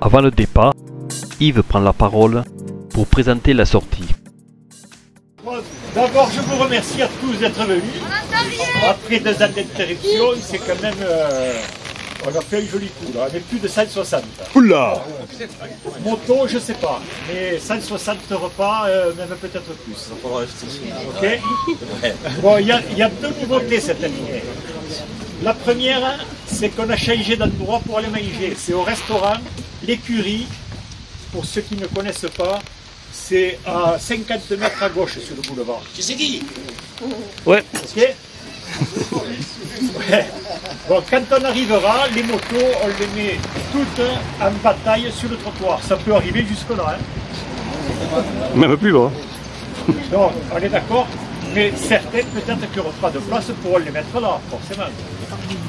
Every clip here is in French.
Avant le départ, Yves prend la parole pour présenter la sortie. D'abord, je vous remercie à tous d'être venus. Après 2 ans d'interruption, c'est quand même... on a fait un joli coup, là. On est plus de 160. Oula! Moto, je sais pas, mais 160 repas, même peut-être plus. Ok. Bon, il y a 2 nouveautés cette année. La première, c'est qu'on a changé d'endroit pour aller manger. C'est au restaurant L'Écurie. Pour ceux qui ne connaissent pas, c'est à 50 mètres à gauche sur le boulevard. Tu sais qui? Ouais. Ok. Ouais. Bon, quand on arrivera, les motos, on les met toutes en bataille sur le trottoir. Ça peut arriver jusque-là. Hein. Même plus bas. Donc, on est d'accord, mais certaines, peut-être qu'il n'y aura pas de place pour les mettre là, forcément.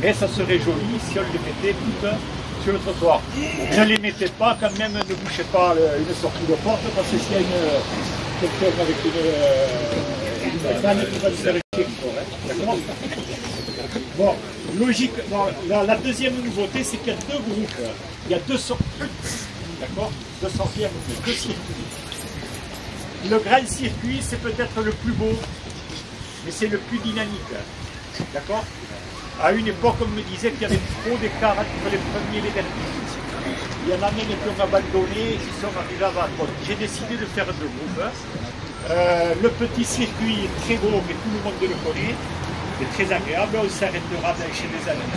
Mais ça serait joli si on les mettait toutes sur le trottoir. Ne les mettez pas, quand même, ne bouchez pas une sortie de porte, parce que s'il y a quelqu'un avec une canne qui va se faire chier, d'accord. Bon, logique. Bon, la deuxième nouveauté, c'est qu'il y a 2 groupes. Il y a 2 sorties. D'accord. 2 sorties, 2 circuits. Le grand circuit, c'est peut-être le plus beau, mais c'est le plus dynamique. D'accord. À une époque, on me disait qu'il y avait trop d'écart entre les premiers et les derniers. Il y en a même qui ont abandonné, qui sont arrivés avant. Bon, j'ai décidé de faire 2 groupes. Le petit circuit est très beau, mais tout le monde le connaît. C'est très agréable, on s'arrêtera chez les amis.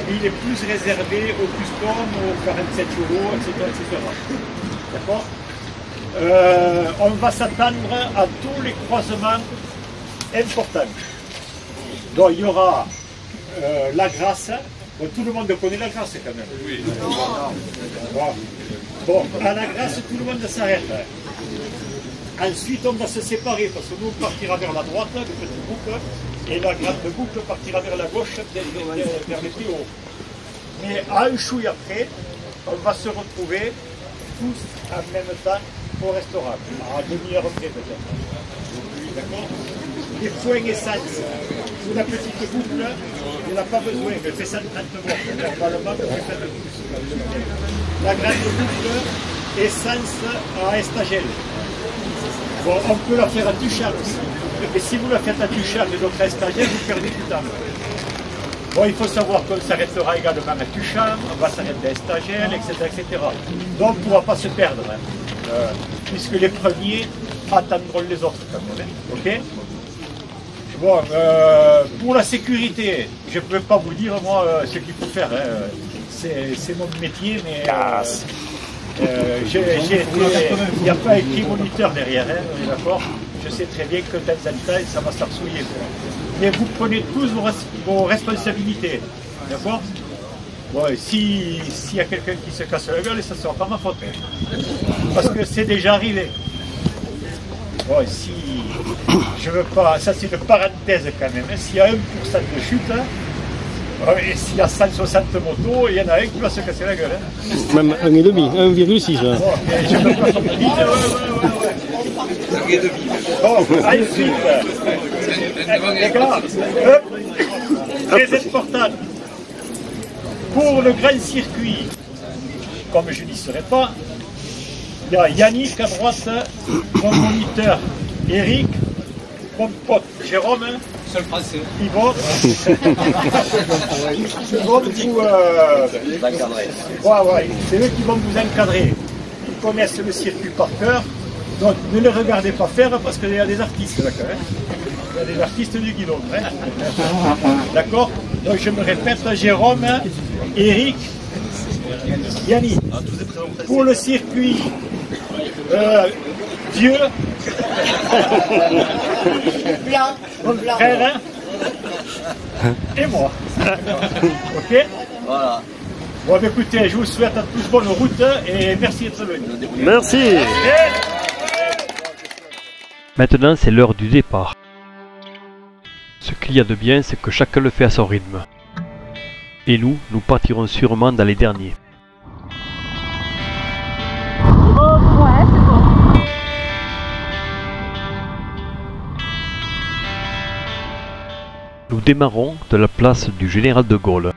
Il est plus réservé aux custom, aux 47 euros, etc. D'accord. On va s'attendre à tous les croisements importants. Donc il y aura la Grasse. Bon, tout le monde connaît la Grasse quand même. Oui. Bon, à la Grasse, tout le monde s'arrête. Ensuite, on va se séparer parce que nous, on partira vers la droite, le petit boucle, et la grande boucle partira vers la gauche, vers les PO. Mais à un chouille après, on va se retrouver tous en même temps au restaurant, à demi-heure près peut-être. D'accord. Les points essence pour la petite boucle, il n'a pas besoin, elle fait 130 morts. Normalement, elle fait de plus. La grande boucle, essence à Estagel. Bon, on peut la faire à Tuchard aussi. Mais si vous la faites à Tuchard et d'autres à Estagel, vous perdez du temps. Bon, il faut savoir qu'on s'arrêtera également à Tuchard, on va s'arrêter à Estagel, etc. Donc, on ne pourra pas se perdre. Hein. Puisque les premiers attendront les autres quand même. Ok. Bon, pour la sécurité, je ne peux pas vous dire moi ce qu'il faut faire. Hein. C'est mon métier, mais il n'y a pas écrit moniteur derrière, hein, d'accord. Je sais très bien que de temps en temps, ça va s'arsouiller. Mais vous prenez tous vos responsabilités, d'accord. Bon, s'il y a quelqu'un qui se casse la gueule, ça ne sera pas ma faute. Parce que c'est déjà arrivé. Bon, si je veux pas, ça c'est une parenthèse quand même. S'il y a 1% de chute, et s'il y a 160 motos, il y en a un qui va se casser la gueule. Hein. Même 1,5, 1,6. Hein. Bon, je ne peux pas sortir. Bon, ensuite, les gars, très important, pour le grand circuit, comme je n'y serai pas, il y a Yannick à droite, mon moniteur Eric, mon pote Jérôme, Seul français. Yvon, c'est eux qui vont vous encadrer. Ils connaissent le circuit par cœur, donc ne les regardez pas faire parce qu'il y a des artistes là quand même. Il y a des artistes du guidon. Hein. D'accord. Donc je me répète, Jérôme, Eric, Yannick. Pour le circuit, Dieu, mon frère, et moi. Ok. Voilà. Bon, écoutez, je vous souhaite à tous bonne route et merci d'être venus. Merci. Maintenant, c'est l'heure du départ. Ce qu'il y a de bien, c'est que chacun le fait à son rythme. Et nous partirons sûrement dans les derniers. Ouais, c'est bon. Nous démarrons de la place du Général de Gaulle.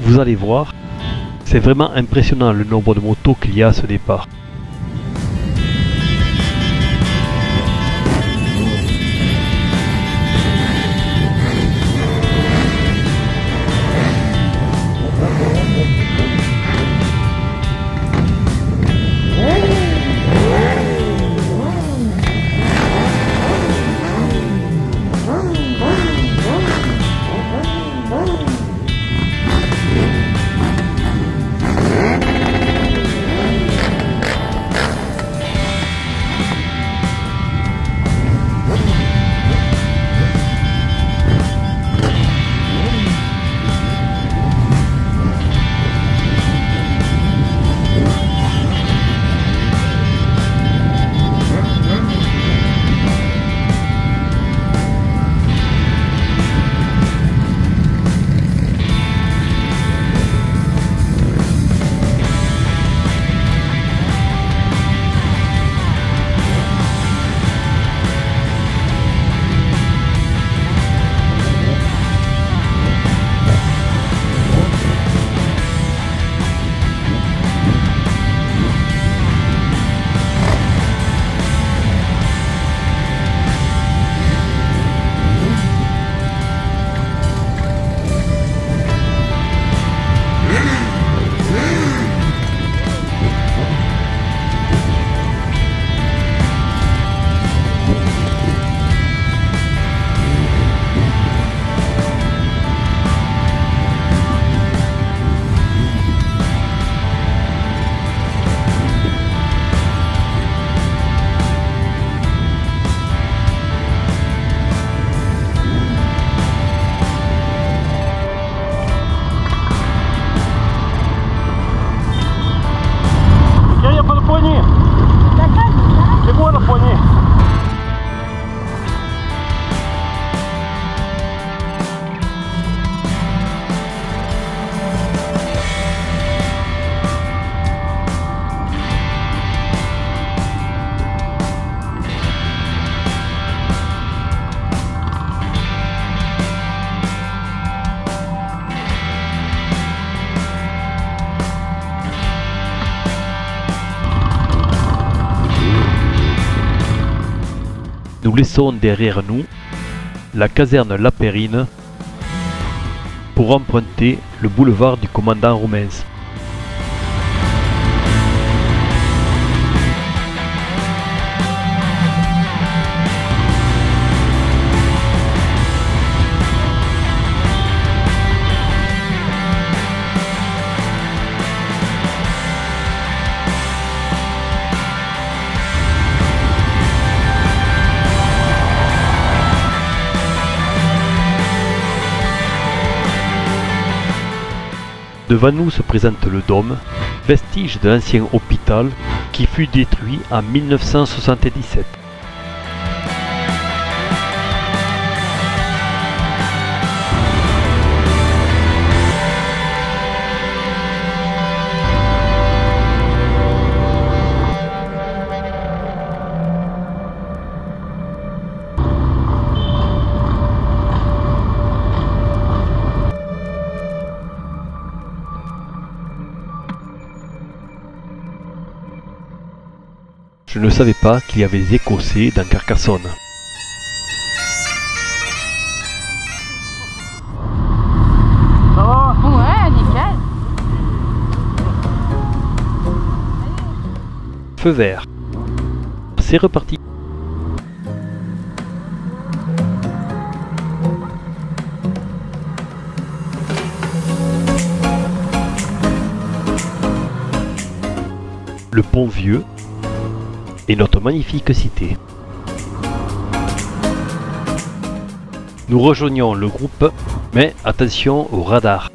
Vous allez voir, c'est vraiment impressionnant le nombre de motos qu'il y a à ce départ. Nous laissons derrière nous la caserne La Périne pour emprunter le boulevard du commandant Roumens. Devant nous se présente le dôme, vestige de l'ancien hôpital qui fut détruit en 1977. Je ne savais pas qu'il y avait des Écossais dans Carcassonne. Ça va? Ouais, nickel. Feu vert. C'est reparti. Le pont vieux et notre magnifique cité. Nous rejoignons le groupe, mais attention au radar.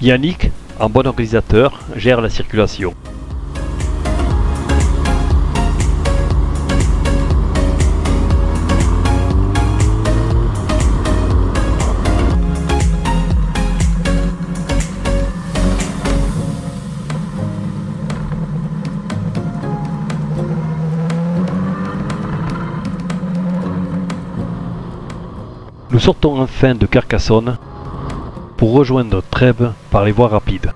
Yannick, en bon organisateur, gère la circulation. Nous sortons enfin de Carcassonne pour rejoindre Trèbes par les voies rapides.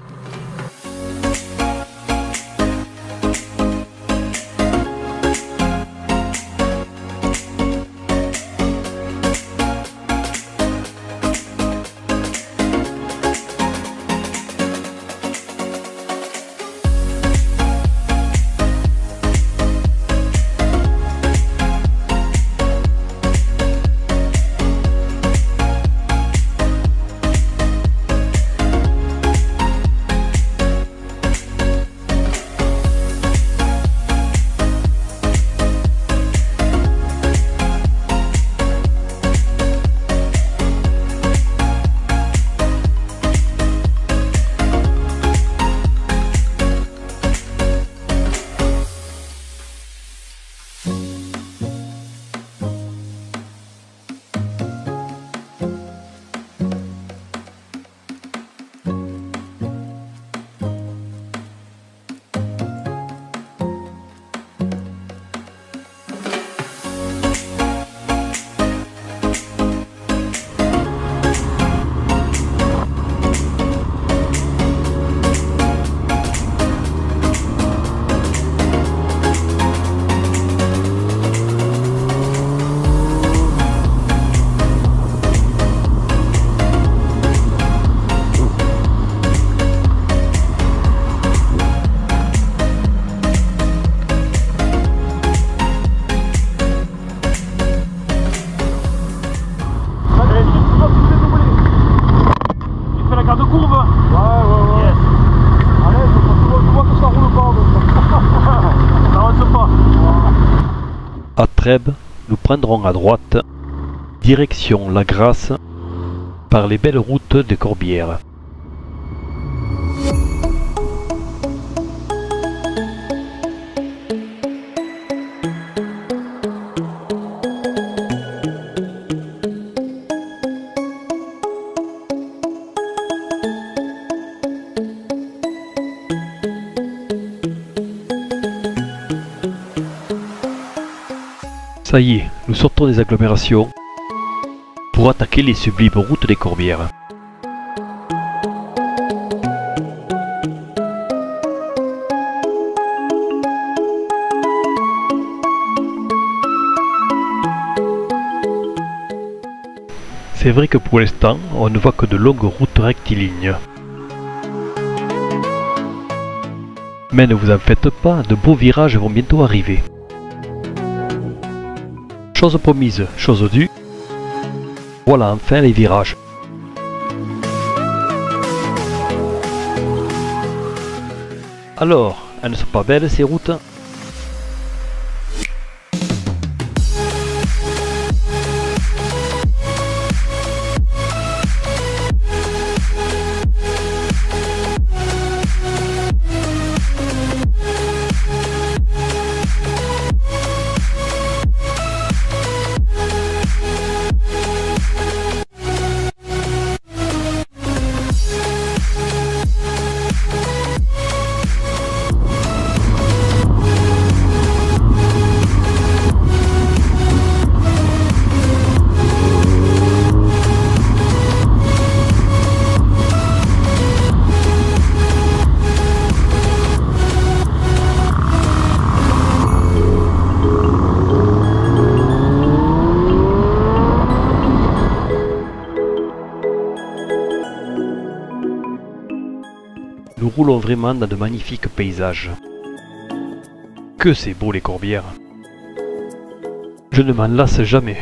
À Trèbes, nous prendrons à droite, direction La Grasse, par les belles routes des Corbières. Ça y est, nous sortons des agglomérations pour attaquer les sublimes routes des Corbières. C'est vrai que pour l'instant, on ne voit que de longues routes rectilignes. Mais ne vous en faites pas, de beaux virages vont bientôt arriver. Chose promise, chose due. Voilà enfin les virages. Alors, elles ne sont pas belles ces routes ? Nous roulons vraiment dans de magnifiques paysages. Que c'est beau les Corbières! Je ne m'en lasse jamais.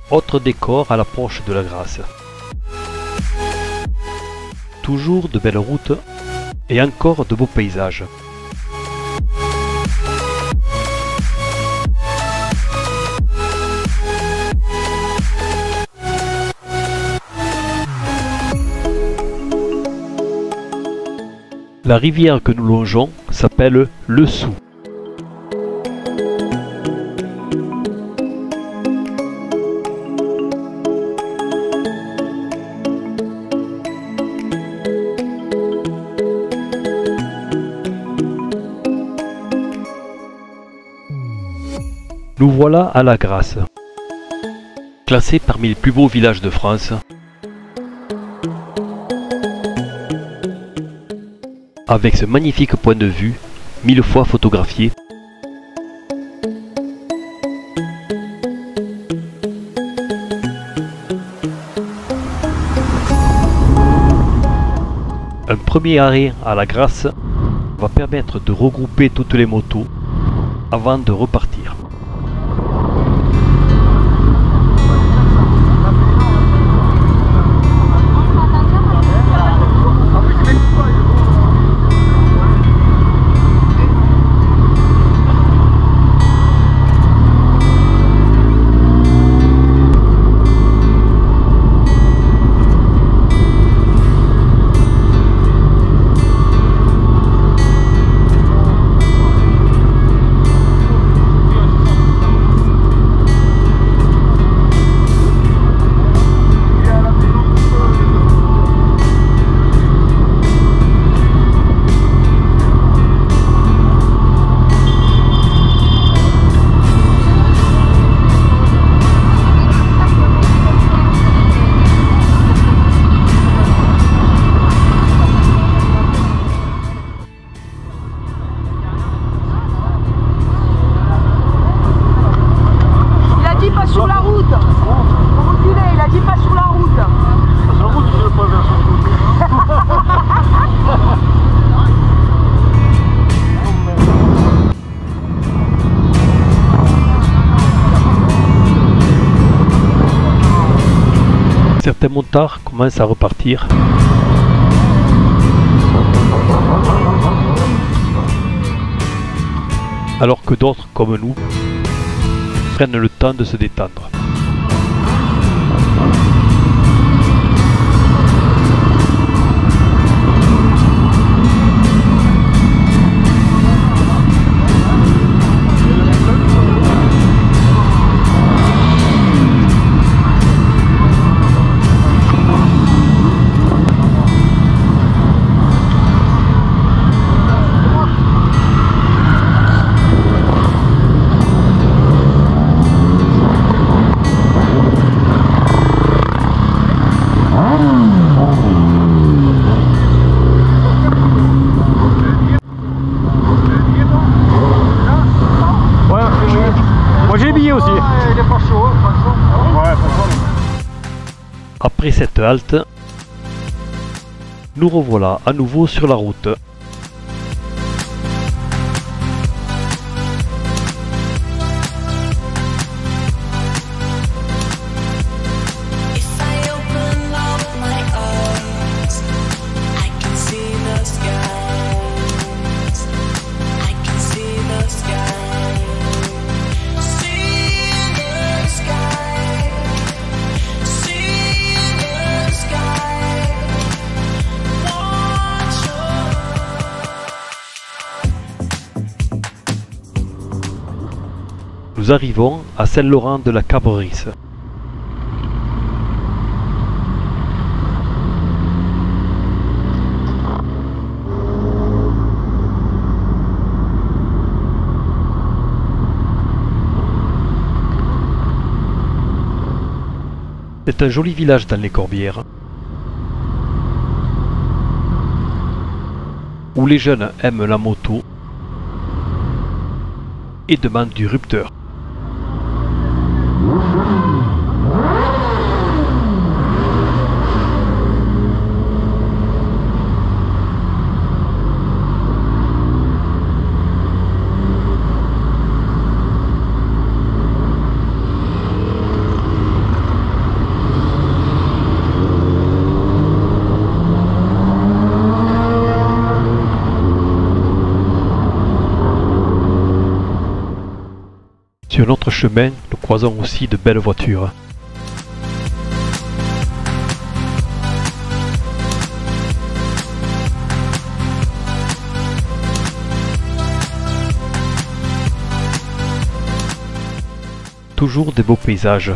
Autre décor à l'approche de la Grasse. Toujours de belles routes et encore de beaux paysages. La rivière que nous longeons s'appelle le Sou. Nous voilà à la Grasse, classé parmi les plus beaux villages de France, avec ce magnifique point de vue, 1000 fois photographié. Un premier arrêt à la Grasse va permettre de regrouper toutes les motos avant de repartir. Certains motards commencent à repartir. Alors que d'autres, comme nous, prennent le temps de se détendre. Après cette halte, nous revoilà à nouveau sur la route. Nous arrivons à Saint-Laurent de la Cabrerisse. C'est un joli village dans les Corbières, où les jeunes aiment la moto et demandent du rupteur. Sur notre chemin, nous croisons aussi de belles voitures. Toujours des beaux paysages.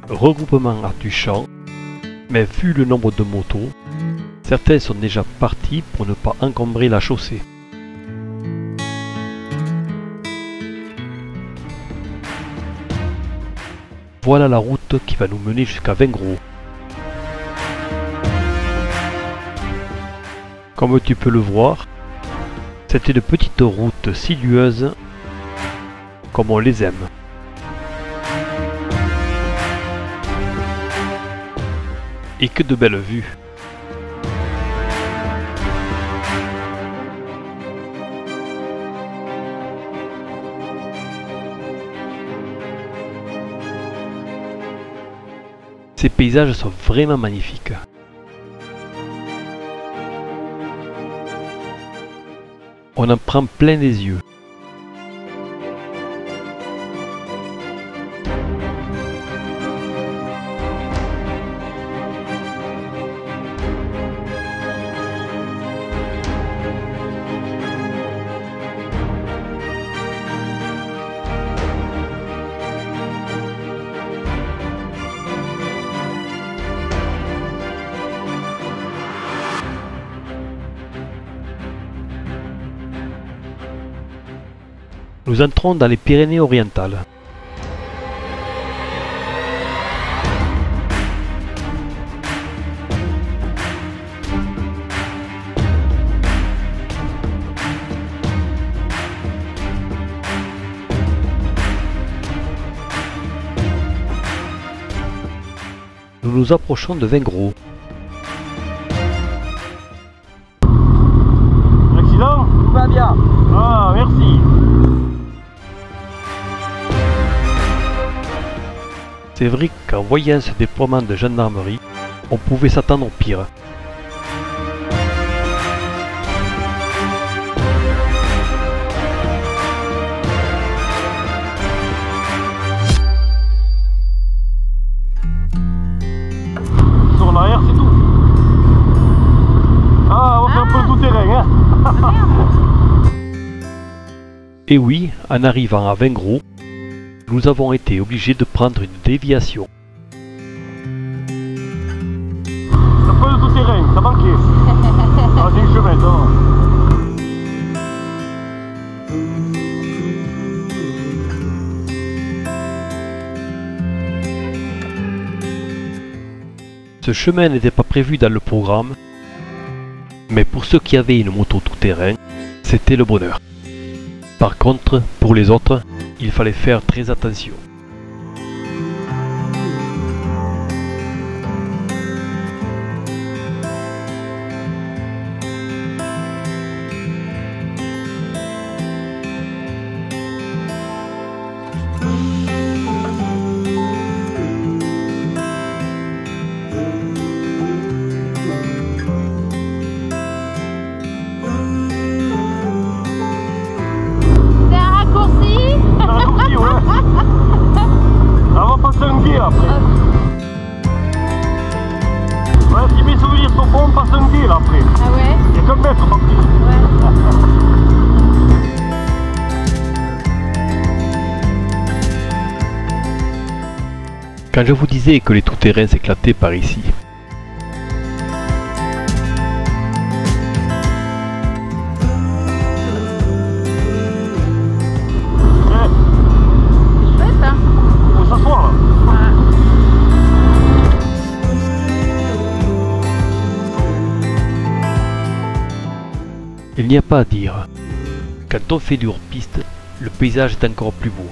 Regroupement Artuchan, mais vu le nombre de motos, certains sont déjà partis pour ne pas encombrer la chaussée. Voilà la route qui va nous mener jusqu'à Vingros. Comme tu peux le voir, c'est une petite route sinueuse comme on les aime. Et que de belles vues! Ces paysages sont vraiment magnifiques. On en prend plein les yeux. Nous entrons dans les Pyrénées-Orientales. Nous nous approchons de Vingros. L'accident? Tout va bien. Ah, merci. C'est vrai qu'en voyant ce déploiement de gendarmerie, on pouvait s'attendre au pire. Sur l'arrière, c'est tout. Ah, on fait un peu tout terrain, hein. Et oui, en arrivant à Vingros, nous avons été obligés de prendre une déviation. C'est un peu de tout terrain, ça manquait. Ah, c'est une chemin, ça. Ce chemin n'était pas prévu dans le programme, mais pour ceux qui avaient une moto tout-terrain, c'était le bonheur. Par contre, pour les autres, il fallait faire très attention. pied là après. Ah ouais? Il y a 2 mètres par pied. Ouais. Quand je vous disais que les tout-terrains s'éclataient par ici, Chouette, hein? Faut s'asseoir là. Ouais. il n'y a pas à dire. Quand on fait du hors-piste, le paysage est encore plus beau.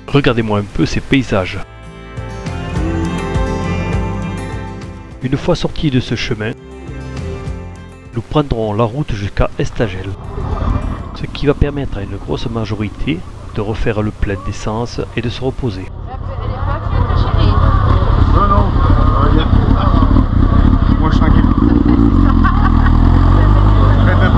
Regardez-moi un peu ces paysages. Une fois sortis de ce chemin, nous prendrons la route jusqu'à Estagel, ce qui va permettre à une grosse majorité de refaire le plein d'essence et de se reposer. Elle est pas cuite, ta chérie? Non, non, ça va bien. Moi je suis tranquille. Arrête d'être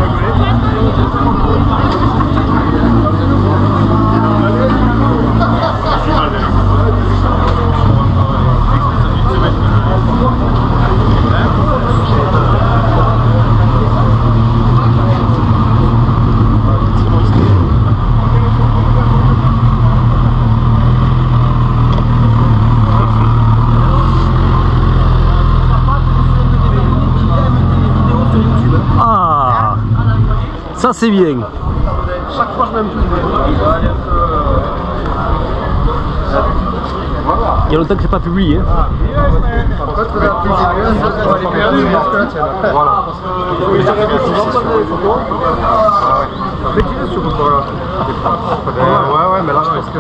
Ah, ça c'est bien. chaque fois je m'aime plus. Il y a longtemps que c'est pas publié. Hein. Voilà. Ouais, mais là je pense que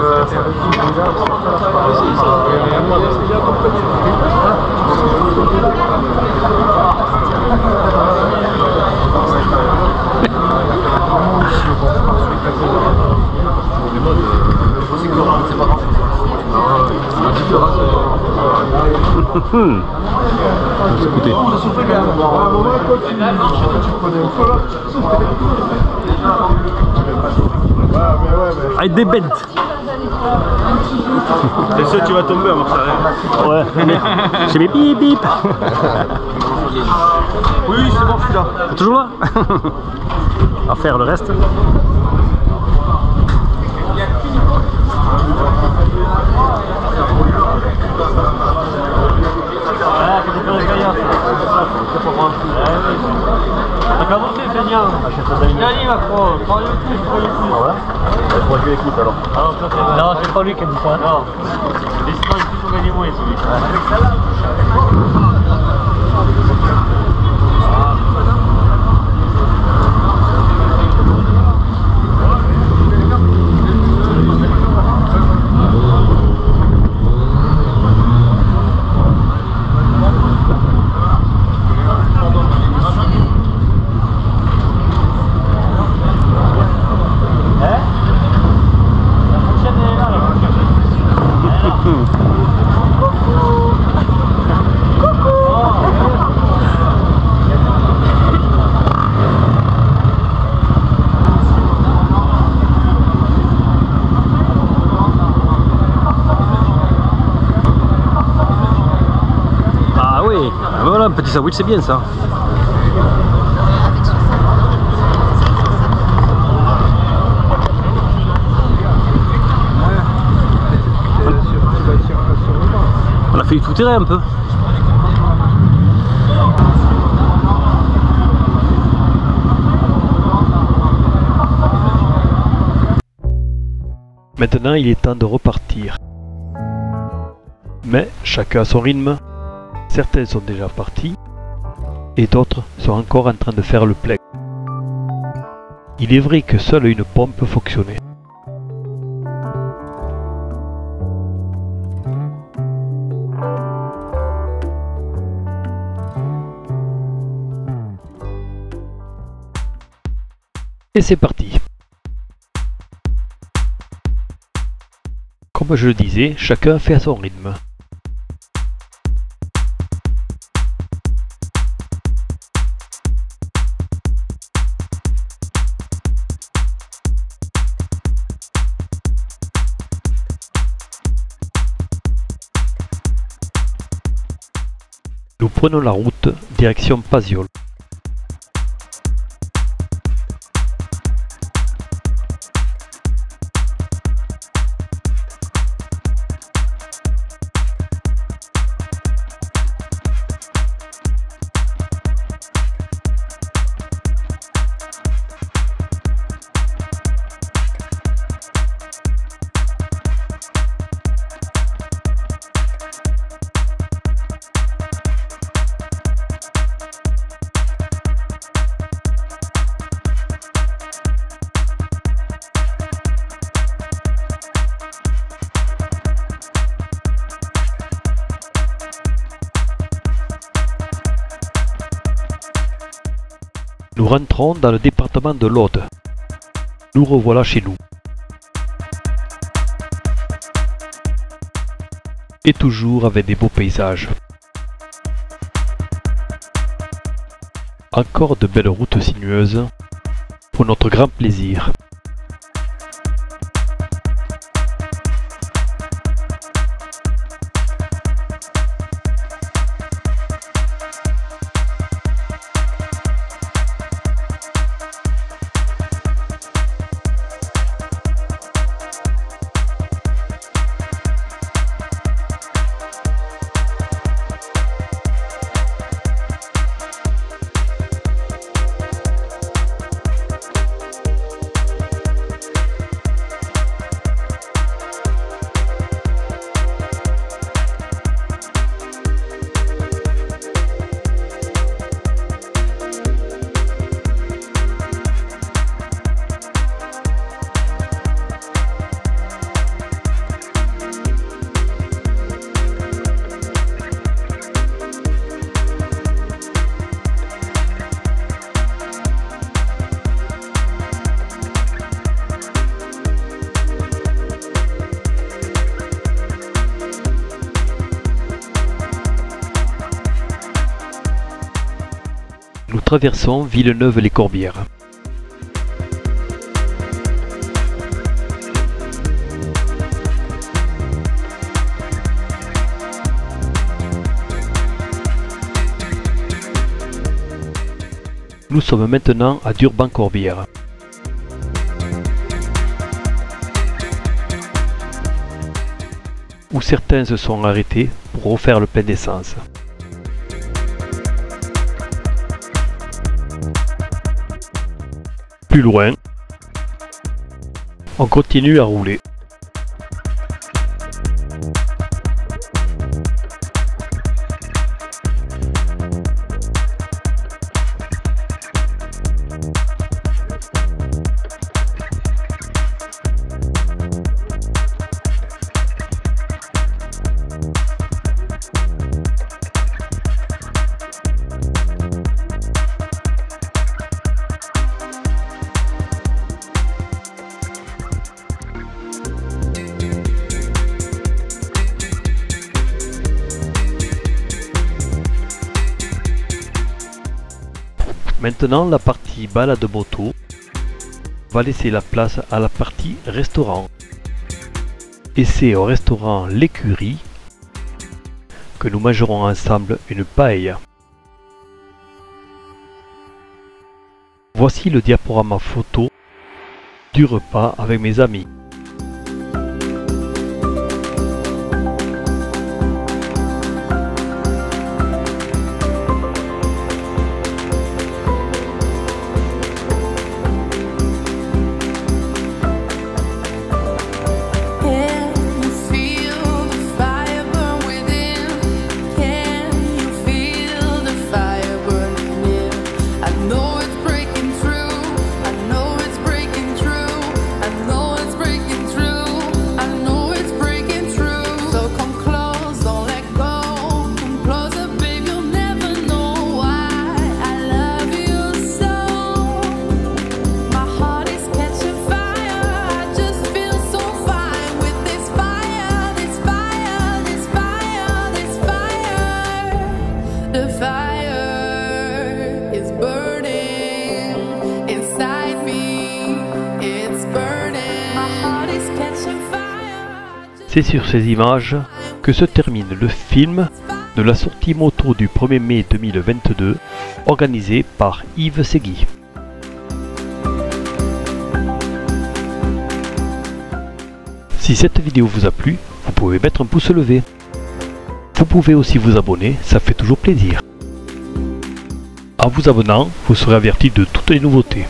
Écoutez. Avec des bêtes. t'es sûr que tu vas tomber à marche arrière. Ouais. J'ai mes bip bip. Oui, c'est bon, je suis là. T'es toujours là? À faire le reste. T'as commencé, Feignant. Allez, Macron, prends le plus, prends le plus. Ah ouais? Je crois que l'équipe alors. Non, c'est pas lui qui a dit ça. Non. Les sinon, ils sont gagnés moins, celui. Ah oui, voilà, un petit sandwich c'est bien ça. On a fait du tout terrain un peu. Maintenant, il est temps de repartir. Mais chacun à son rythme. Certains sont déjà partis et d'autres sont encore en train de faire le plein. Il est vrai que seule une pompe peut fonctionner. Et c'est parti. Comme je le disais, chacun fait à son rythme. Nous prenons la route direction Pasiol. Nous rentrons dans le département de l'Aude. Nous revoilà chez nous. Et toujours avec des beaux paysages. Encore de belles routes sinueuses pour notre grand plaisir. Nous traversons Villeneuve-les-Corbières. Nous sommes maintenant à Durban-Corbières. Où certains se sont arrêtés pour refaire le plein d'essence. Plus loin, on continue à rouler. Maintenant, la partie balade moto va laisser la place à la partie restaurant. Et c'est au restaurant L'Écurie que nous mangerons ensemble une paella. Voici le diaporama photo du repas avec mes amis. I know it's breaking through. I know it's breaking The fire is burning inside me. It's burning. My heart is catching fire. C'est sur ces images que se termine le film de la sortie moto du 1er mai 2022 organisé par Yves Segui. Si cette vidéo vous a plu, vous pouvez mettre un pouce levé. Vous pouvez aussi vous abonner, ça fait toujours plaisir. En vous abonnant, vous serez averti de toutes les nouveautés.